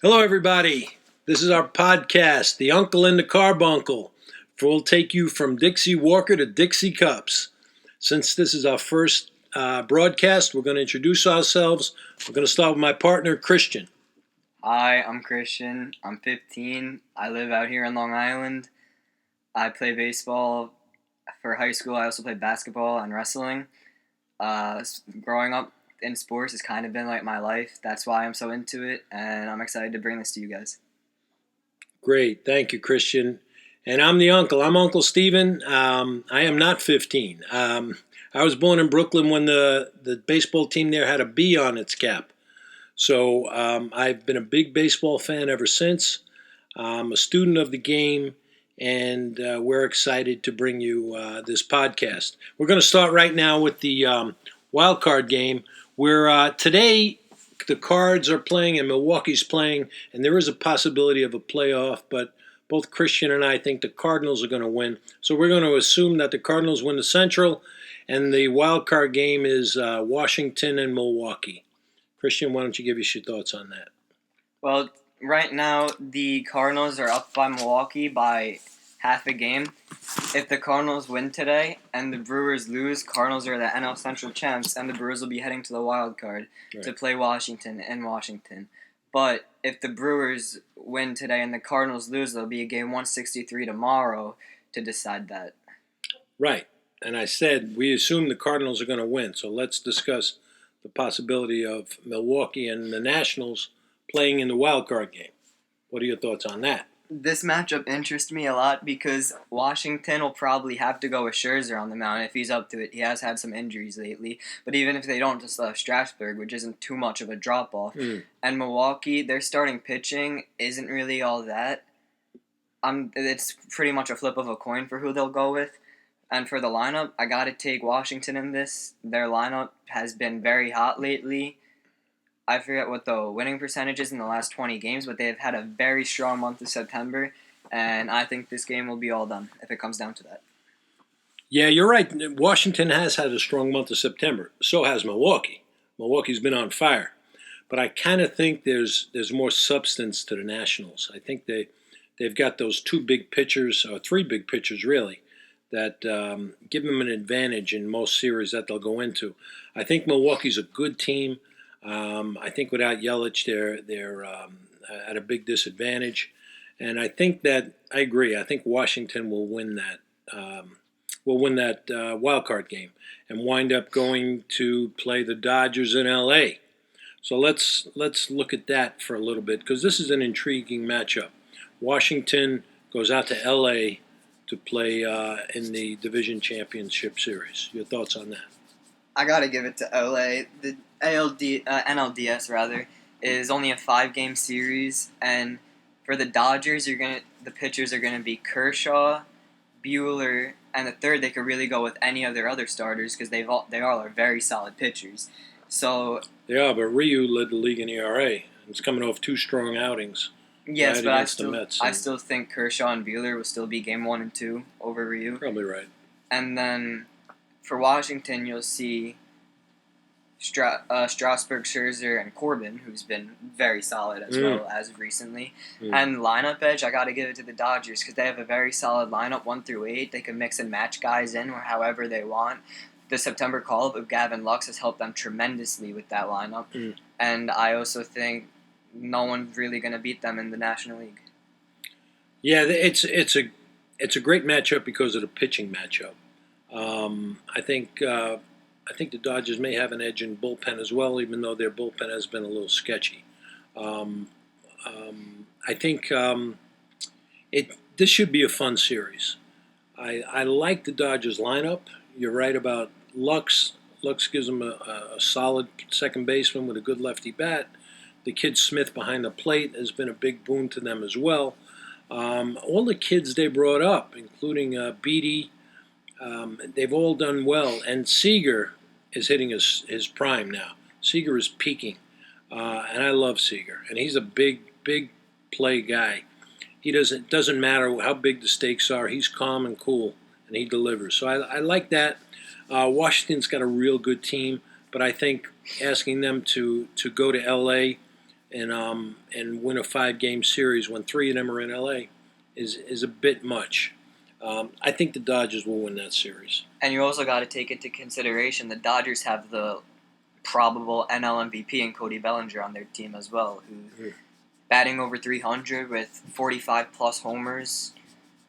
Hello, everybody. This is our podcast, The Uncle and the Carbuncle. We'll take you from Dixie Walker to Dixie Cups. Since this is our first broadcast, we're going to introduce ourselves. We're going to start with my partner, Christian. Hi, I'm Christian. I'm 15. I live out here in Long Island. I play baseball for high school. I also play basketball and wrestling. Growing up in sports has kind of been like my life. That's why I'm so into it, and I'm excited to bring this to you guys. Great. Thank you, Christian. And I'm the uncle. I'm Uncle Steven. I am not 15. I was born in Brooklyn when the baseball team there had a B on its cap. So I've been a big baseball fan ever since. I'm a student of the game, and we're excited to bring you this podcast. We're going to start right now with the wild card game, where today the Cards are playing and Milwaukee's playing, and there is a possibility of a playoff, but both Christian and I think the Cardinals are going to win. So we're going to assume that the Cardinals win the Central, and the wild card game is Washington and Milwaukee. Christian, why don't you give us your thoughts on that? Well, right now the Cardinals are up by Milwaukee by half a game. If the Cardinals win today and the Brewers lose, Cardinals are the NL Central champs, and the Brewers will be heading to the wild card to play Washington in Washington. But if the Brewers win today and the Cardinals lose, there'll be a game 163 tomorrow to decide that. Right. And I said we assume the Cardinals are going to win. So let's discuss the possibility of Milwaukee and the Nationals playing in the wild card game. What are your thoughts on that? This matchup interests me a lot because Washington will probably have to go with Scherzer on the mound if he's up to it. He has had some injuries lately, but even if they don't, just Strasburg, which isn't too much of a drop-off. And Milwaukee, their starting pitching isn't really all that. It's pretty much a flip of a coin for who they'll go with. And for the lineup, I got to take Washington in this. Their lineup has been very hot lately. I forget what the winning percentage is in the last 20 games, but they've had a very strong month of September, and I think this game will be all done if it comes down to that. Yeah, you're right. Washington has had a strong month of September. So has Milwaukee. Milwaukee's been on fire. But I kind of think there's more substance to the Nationals. I think they've got those two big pitchers, or three big pitchers really, that give them an advantage in most series that they'll go into. I think Milwaukee's a good team. I think without Yelich, they're at a big disadvantage, and I think that I agree. I think Washington will win that wild card game and wind up going to play the Dodgers in L.A. So let's look at that for a little bit because this is an intriguing matchup. Washington goes out to L.A. to play in the Division Championship Series. Your thoughts on that? I gotta give it to LA. The NLDS rather is only a 5-game series, and for the Dodgers, the pitchers are gonna be Kershaw, Buehler, and the third they could really go with any of their other starters because they all are very solid pitchers. So they are, but Ryu led the league in ERA. It's coming off 2 strong outings. Yes, right, but I still think Kershaw and Buehler will still be game 1 and 2 over Ryu. Probably right. And then for Washington, you'll see Strasburg, Scherzer, and Corbin, who's been very solid as well as of recently. And lineup edge, I got to give it to the Dodgers because they have a very solid lineup 1 through 8. They can mix and match guys in however they want. The September call-up of Gavin Lux has helped them tremendously with that lineup. And I also think no one's really going to beat them in the National League. Yeah, it's a great matchup because of the pitching matchup. I think the Dodgers may have an edge in bullpen as well, even though their bullpen has been a little sketchy. I think this should be a fun series. I like the Dodgers lineup. You're right about Lux. Lux gives them a solid second baseman with a good lefty bat. The kid Smith behind the plate has been a big boon to them as well. All the kids they brought up, including Beatty, they've all done well. And Seager is hitting his prime now. Seager is peaking, and I love Seager. And he's a big play guy. He doesn't matter how big the stakes are. He's calm and cool, and he delivers. So I like that. Washington's got a real good team, but I think asking them to go to L.A. and win a 5-game series when 3 of them are in LA is a bit much. I think the Dodgers will win that series. And you also got to take into consideration the Dodgers have the probable NL MVP and Cody Bellinger on their team as well, who batting over 300 with 45 plus homers.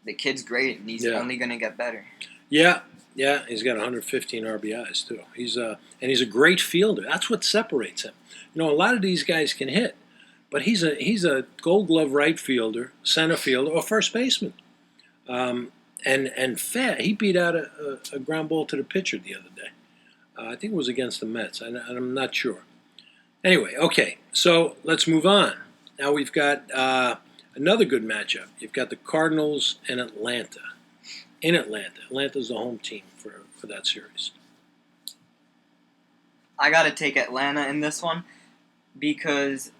The kid's great, and he's only going to get better. Yeah, he's got 115 RBIs too. He's a great fielder. That's what separates him. A lot of these guys can hit, but he's a Gold Glove right fielder, center fielder, or first baseman. And he beat out a ground ball to the pitcher the other day. I think it was against the Mets. I'm not sure. Anyway, okay, so let's move on. Now we've got another good matchup. You've got the Cardinals and Atlanta. In Atlanta. Atlanta's the home team for that series. I got to take Atlanta in this one because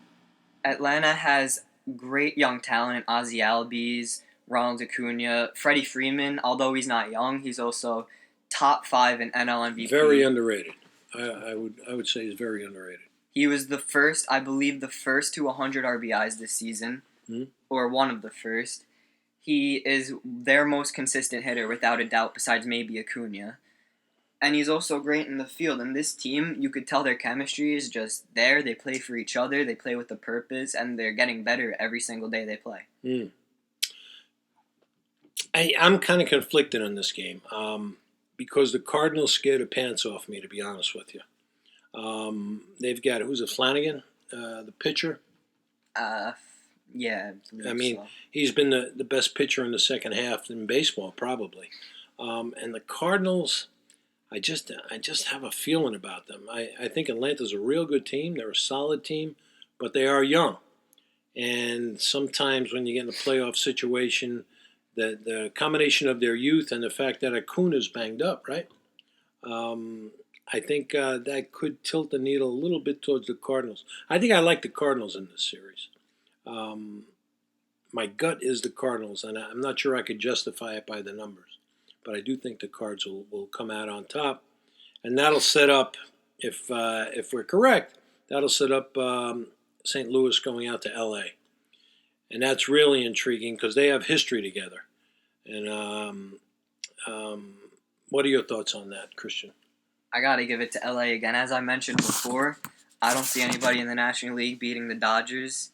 Atlanta has great young talent in Ozzie Albies, Ronald Acuna, Freddie Freeman. Although he's not young, he's also top 5 in NL MVP. Very underrated. I would say he's very underrated. He was the first to 100 RBIs this season, or one of the first. He is their most consistent hitter, without a doubt, besides maybe Acuna. And he's also great in the field. And this team, you could tell their chemistry is just there. They play for each other. They play with a purpose, and they're getting better every single day they play. I'm kind of conflicted on this game because the Cardinals scared the pants off me, to be honest with you. They've got, who's it, Flanagan, the pitcher? Yeah. I mean, he's been the best pitcher in the second half in baseball, probably. And the Cardinals, I just have a feeling about them. I think Atlanta's a real good team. They're a solid team, but they are young. And sometimes when you get in a playoff situation, the combination of their youth and the fact that Acuna's banged up, right? I think that could tilt the needle a little bit towards the Cardinals. I think I like the Cardinals in this series. My gut is the Cardinals, and I'm not sure I could justify it by the numbers. But I do think the Cards will come out on top. And that'll set up, if we're correct, that'll set up St. Louis going out to L.A. And that's really intriguing because they have history together. And what are your thoughts on that, Christian? I got to give it to LA again. As I mentioned before, I don't see anybody in the National League beating the Dodgers.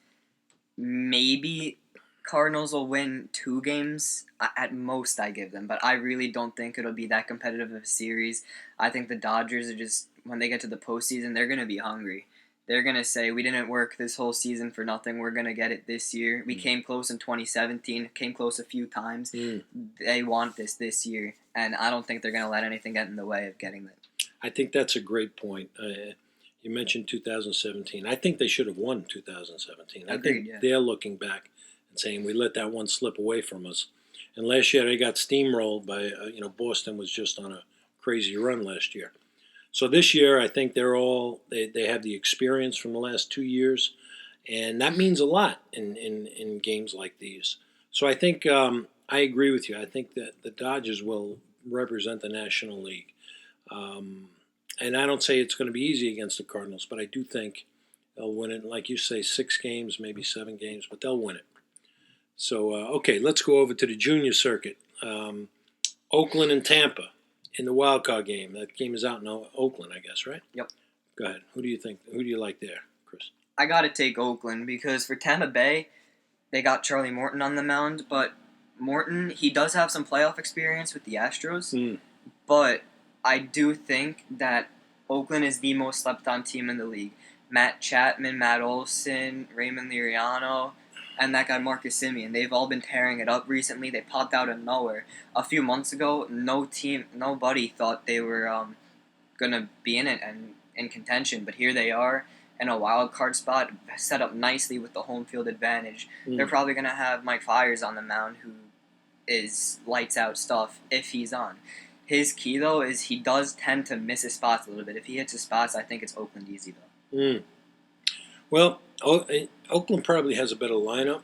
Maybe Cardinals will win 2 games. At most, I give them. But I really don't think it'll be that competitive of a series. I think the Dodgers are just, when they get to the postseason, they're going to be hungry. They're going to say, we didn't work this whole season for nothing. We're going to get it this year. We came close in 2017, came close a few times. They want this year. And I don't think they're going to let anything get in the way of getting it. I think that's a great point. You mentioned 2017. I think they should have won 2017. Agreed, I think they're looking back and saying we let that one slip away from us. And last year they got steamrolled by, Boston was just on a crazy run last year. So this year I think they have the experience from the last 2 years, and that means a lot in games like these. So I think I agree with you. I think that the Dodgers will represent the National League. And I don't say it's going to be easy against the Cardinals, but I do think they'll win it. Like you say, 6 games, maybe 7 games, but they'll win it. So, okay, let's go over to the junior circuit. Oakland and Tampa in the wild card game. That game is out in Oakland, I guess, right? Yep. Go ahead. Who do you think? Who do you like there, Chris? I got to take Oakland because for Tampa Bay, they got Charlie Morton on the mound, but Morton, he does have some playoff experience with the Astros, but I do think that Oakland is the most slept-on team in the league. Matt Chapman, Matt Olson, Raymond Liriano, and that guy Marcus Semien. They've all been tearing it up recently. They popped out of nowhere. A few months ago, nobody thought they were going to be in it and in contention, but here they are in a wild card spot, set up nicely with the home field advantage. They're probably going to have Mike Fiers on the mound, who is lights-out stuff if he's on. His key, though, is he does tend to miss his spots a little bit. If he hits his spots, I think it's Oakland easy, though. Well, Oakland probably has a better lineup.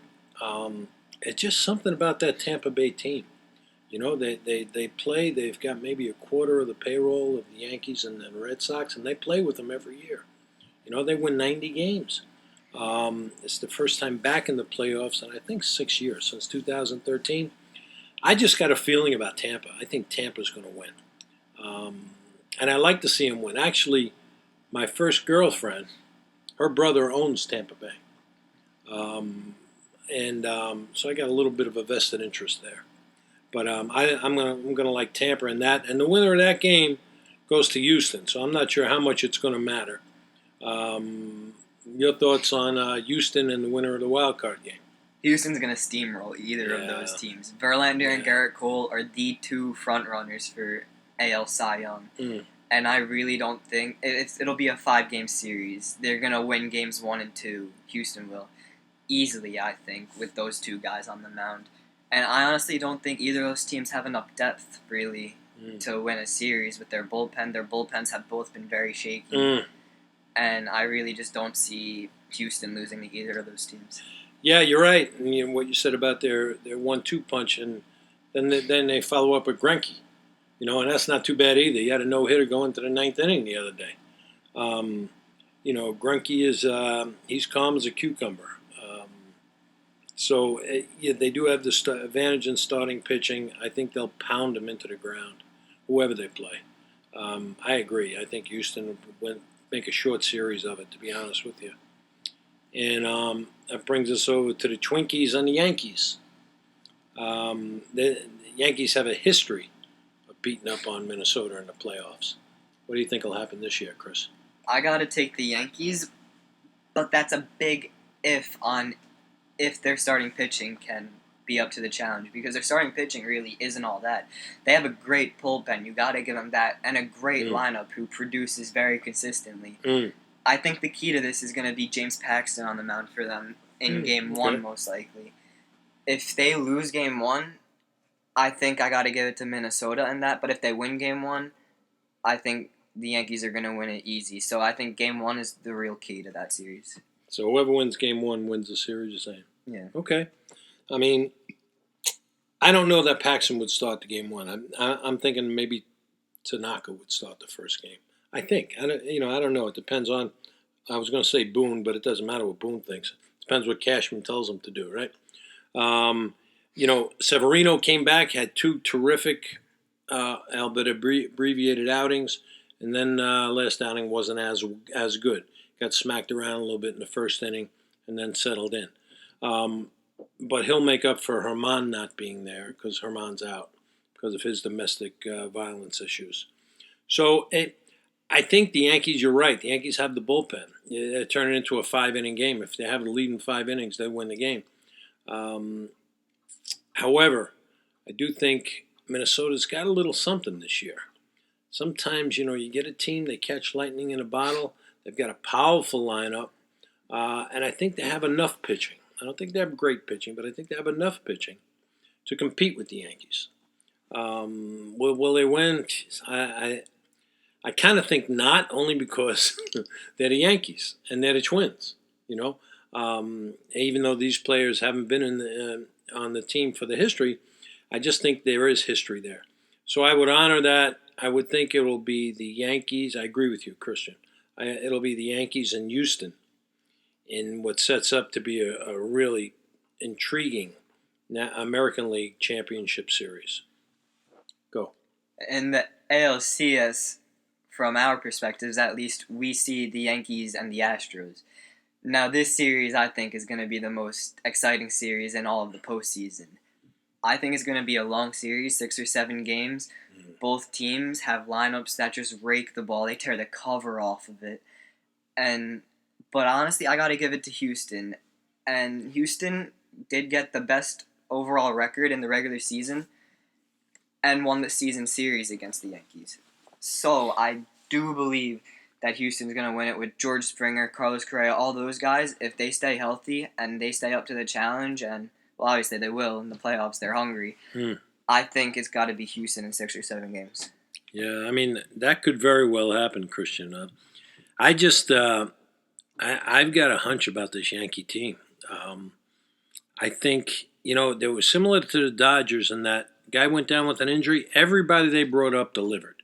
It's just something about that Tampa Bay team. They play. They've got maybe a quarter of the payroll of the Yankees and the Red Sox, and they play with them every year. They win 90 games. It's the first time back in the playoffs in I think 6 years, since 2013. I just got a feeling about Tampa. I think Tampa's going to win. And I like to see him win. Actually, my first girlfriend, her brother owns Tampa Bay. And so I got a little bit of a vested interest there. But I'm gonna like Tampa in that, and the winner of that game goes to Houston. So I'm not sure how much it's going to matter. Your thoughts on Houston and the winner of the wild card game? Houston's going to steamroll either of those teams. Verlander and Garrett Cole are the two front runners for AL Cy Young. And I really don't think it'll be a 5-game series. They're going to win games 1 and 2. Houston will. Easily, I think, with those two guys on the mound. And I honestly don't think either of those teams have enough depth, really, to win a series with their bullpen. Their bullpens have both been very shaky. And I really just don't see Houston losing to either of those teams. Yeah, you're right. And what you said about their 1-2 punch, and then they follow up with Greinke. And that's not too bad either. He had a no-hitter going to the 9th inning the other day. Greinke is he's calm as a cucumber. So they do have the advantage in starting pitching. I think they'll pound them into the ground, whoever they play. I agree. I think Houston will make a short series of it, to be honest with you. And that brings us over to the Twinkies and the Yankees. The Yankees have a history of beating up on Minnesota in the playoffs. What do you think will happen this year, Chris? I got to take the Yankees, but that's a big if their starting pitching can be up to the challenge, because their starting pitching really isn't all that. They have a great bullpen, you got to give them that, and a great lineup who produces very consistently. I think the key to this is going to be James Paxton on the mound for them in Game 1, most likely. If they lose Game 1, I think I got to give it to Minnesota in that, but if they win Game 1, I think the Yankees are going to win it easy. So I think Game 1 is the real key to that series. So whoever wins Game 1 wins the series, you're saying? Yeah. Okay. I mean, I don't know that Paxton would start the Game 1. I'm thinking maybe Tanaka would start the first game. I think. I don't know. It depends on. I was going to say Boone, but it doesn't matter what Boone thinks. It depends what Cashman tells him to do, right? Severino came back, had 2 terrific, albeit abbreviated outings, and then last outing wasn't as good. Got smacked around a little bit in the first inning, and then settled in. But he'll make up for Herman not being there, because Herman's out because of his domestic violence issues. So I think the Yankees, you're right. The Yankees have the bullpen. They turn it into a 5-inning game. If they have the lead in 5 innings, they win the game. However, I do think Minnesota's got a little something this year. Sometimes, you get a team, they catch lightning in a bottle. They've got a powerful lineup. And I think they have enough pitching. I don't think they have great pitching, but I think they have enough pitching to compete with the Yankees. Will they win? I kind of think not, only because they're the Yankees and they're the Twins. Even though these players haven't been on the team for the history, I just think there is history there. So I would honor that. I would think it will be the Yankees. I agree with you, Christian. It'll be the Yankees and Houston in what sets up to be a really intriguing American League Championship Series. Go. In the ALCS, from our perspectives, at least, we see the Yankees and the Astros. Now, this series, I think, is going to be the most exciting series in all of the postseason. I think it's going to be a long series, 6 or 7 games. Both teams have lineups that just rake the ball. They tear the cover off of it. But honestly, I got to give it to Houston. And Houston did get the best overall record in the regular season and won the season series against the Yankees. So I do believe that Houston's going to win it with George Springer, Carlos Correa, all those guys. If they stay healthy and they stay up to the challenge, and, well, obviously they will in the playoffs, they're hungry. I think it's got to be Houston in 6 or 7 games. Yeah, I mean, that could very well happen, Christian. I just... I've got a hunch about this Yankee team. I think, they were similar to the Dodgers in that guy went down with an injury. Everybody they brought up delivered.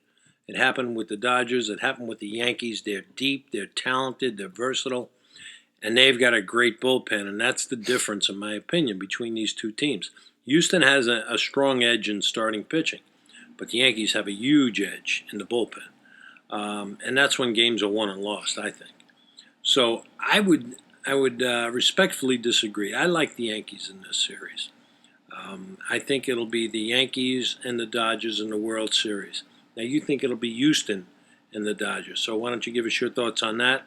It happened with the Dodgers. It happened with the Yankees. They're deep. They're talented. They're versatile. and they've got a great bullpen, and that's the difference, in my opinion, between these two teams. Houston has a strong edge in starting pitching, but the Yankees have a huge edge in the bullpen, and that's when games are won and lost, I think. So I would respectfully disagree. I like the Yankees in this series. I think it'll be the Yankees and the Dodgers in the World Series. Now you think it'll be Houston and the Dodgers. So why don't you give us your thoughts on that,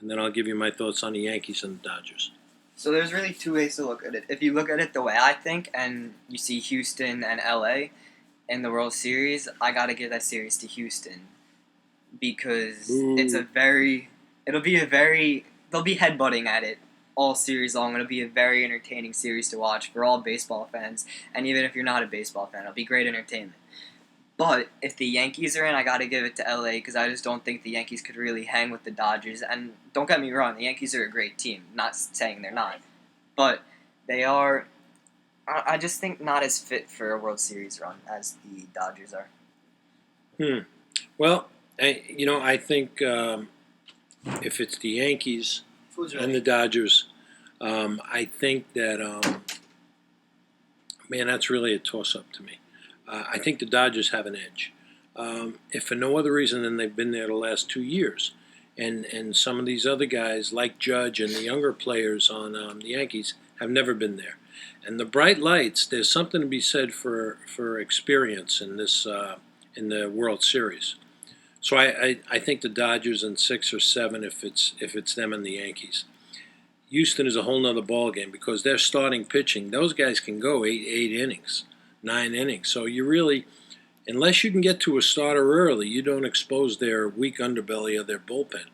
and then I'll give you my thoughts on the Yankees and the Dodgers. So there's really two ways to look at it. If you look at it the way I think, and you see Houston and LA in the World Series, I gotta give that series to Houston because Ooh. they'll be headbutting at it all series long. It'll be a very entertaining series to watch for all baseball fans, and even if you're not a baseball fan, it'll be great entertainment. But if the Yankees are in, I gotta give it to LA because I just don't think the Yankees could really hang with the Dodgers. And don't get me wrong, the Yankees are a great team. Not saying they're not, but they are. I just think not as fit for a World Series run as the Dodgers are. Well, I think if it's the Yankees and the Dodgers, I think that man, that's really a toss-up to me. I think the Dodgers have an edge, if for no other reason than they've been there the last 2 years, and some of these other guys like Judge and the younger players on the Yankees have never been there. And the bright lights, there's something to be said for experience in this in the World Series. So I think the Dodgers in 6 or 7 if it's them and the Yankees. Houston is a whole nother ballgame because they're starting pitching. Those guys can go eight innings, 9 innings. So you really, unless you can get to a starter early, you don't expose their weak underbelly of their bullpen.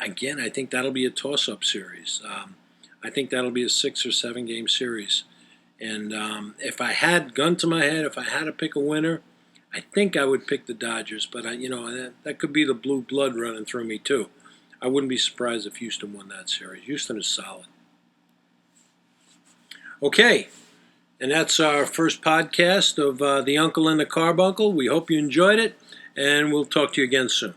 Again, I think that'll be a toss-up series. I think that'll be a 6 or 7 game series. And if I had gun to my head, if I had to pick a winner, I think I would pick the Dodgers. But that could be the blue blood running through me too. I wouldn't be surprised if Houston won that series. Houston is solid. Okay, and that's our first podcast of The Uncle and the Carbuncle. We hope you enjoyed it, and we'll talk to you again soon.